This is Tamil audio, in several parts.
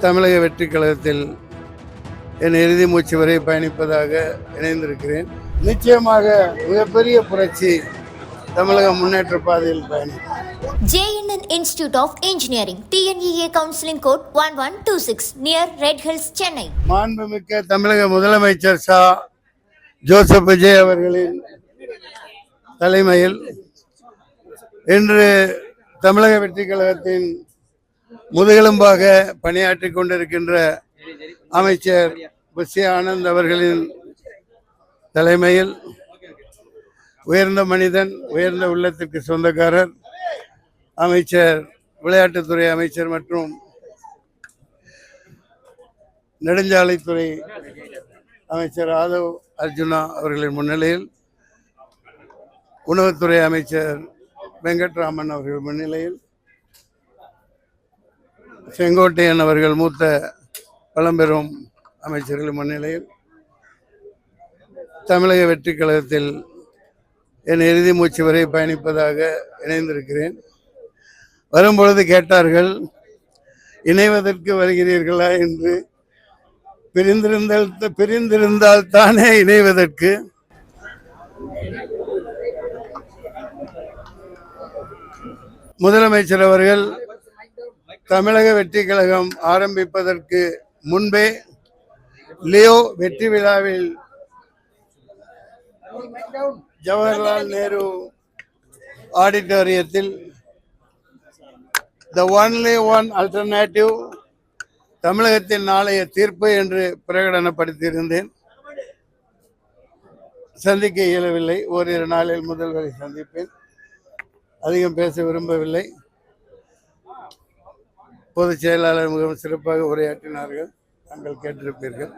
தமிழக வெற்றி கழகத்தில் என் இறுதி மூச்சு வரை பயணிப்பதாக இணைந்திருக்கிறேன். நிச்சயமாக மிகப்பெரிய புரட்சி தமிழக முன்னேற்ற பாதையில் பயணிக்கும். JNN Institute of Engineering, TNEA Counseling Code 1126 near Red Hills, Chennai. மாண்புமிக்க தமிழக முதலமைச்சர் சா ஜோசப் விஜய் அவர்களின் தலைமையில் இன்று தமிழக வெற்றி கழகத்தின் முதுகெலும்பாக பணியாற்றி கொண்டிருக்கின்ற அமைச்சர் புஷி ஆனந்த் அவர்களின் தலைமையில் உயர்ந்த மனிதன், உயர்ந்த உள்ளத்திற்கு சொந்தக்காரர், அமைச்சர், விளையாட்டுத்துறை அமைச்சர் மற்றும் நெடுஞ்சாலைத்துறை அமைச்சர் ஆதவ் அர்ஜுனா அவர்களின் முன்னிலையில், உணவுத்துறை அமைச்சர் வெங்கட்ராமன் அவர்கள் முன்னிலையில், செங்கோட்டையன் அவர்கள் மூத்த பழம்பெரும் அமைச்சர்கள் முன்னிலையில் தமிழக வெற்றி கழகத்தில் என் இறுதி மூச்சு வரை பயணிப்பதாக இணைந்திருக்கிறேன். வரும்பொழுது கேட்டார்கள், இணைவதற்கு வருகிறீர்களா என்று. பிரிந்திருந்தால் தானே இணைவதற்கு. முதலமைச்சர் அவர்கள் தமிழக வெற்றி கழகம் ஆரம்பிப்பதற்கு முன்பே லியோ வெற்றி விழாவில் ஜவஹர்லால் நேரு ஆடிட்டோரியத்தில் த ஒன்லி ஒன் அல்டர்னேட்டிவ் தமிழகத்தின் நாளைய தீர்ப்பு என்று பிரகடனப்படுத்தியிருந்தேன். சந்திக்க இயலவில்லை. ஓரிரு நாளில் முதல்வரை சந்திப்பேன். அதிகம் பேச விரும்பவில்லை. பொதுச் செயலாளர் மிகவும் சிறப்பாக உரையாற்றினார்கள், தாங்கள் கேட்டிருப்பீர்கள்.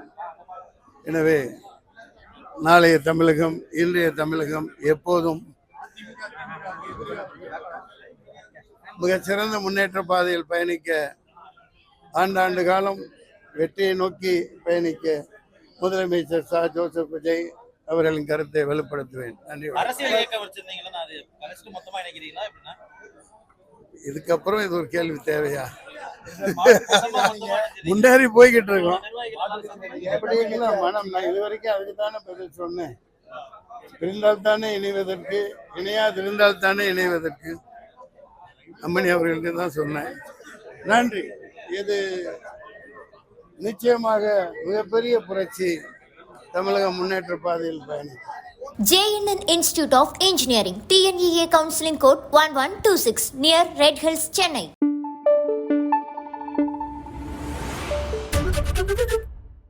எனவே நாளைய தமிழகம், இன்றைய தமிழகம் எப்போதும் மிகச்சிறந்த முன்னேற்ற பாதையில் பயணிக்க, ஆண்டாண்டு காலம் வெற்றியை நோக்கி பயணிக்க முதலமைச்சர் சா ஜோசப் விஜய் அவர்களின் கருத்தை வலுப்படுத்துவேன். நன்றி. இதுக்கப்புறம் இது ஒரு கேள்வி தேவையா? முன்னேறி போய்கிட்டு இருக்கோம். எப்படிங்களா மனம், நான் இதுவரைக்கும் அதுக்கு தானே பதில் சொன்னேன். இருந்தால் தானே இணைவதற்கு, இணையாதிருந்தால் தானே இணைவதற்கு. அம்மணி அவர்களுக்கு தான் சொன்னேன். நன்றி. இது நிச்சயமாக மிகப்பெரிய புரட்சி தமிழக முன்னேற்ற பாதையில் பயணிக்கும். JNN Institute of Engineering, TNEA Counseling Code 1126 near Red Hills, Chennai.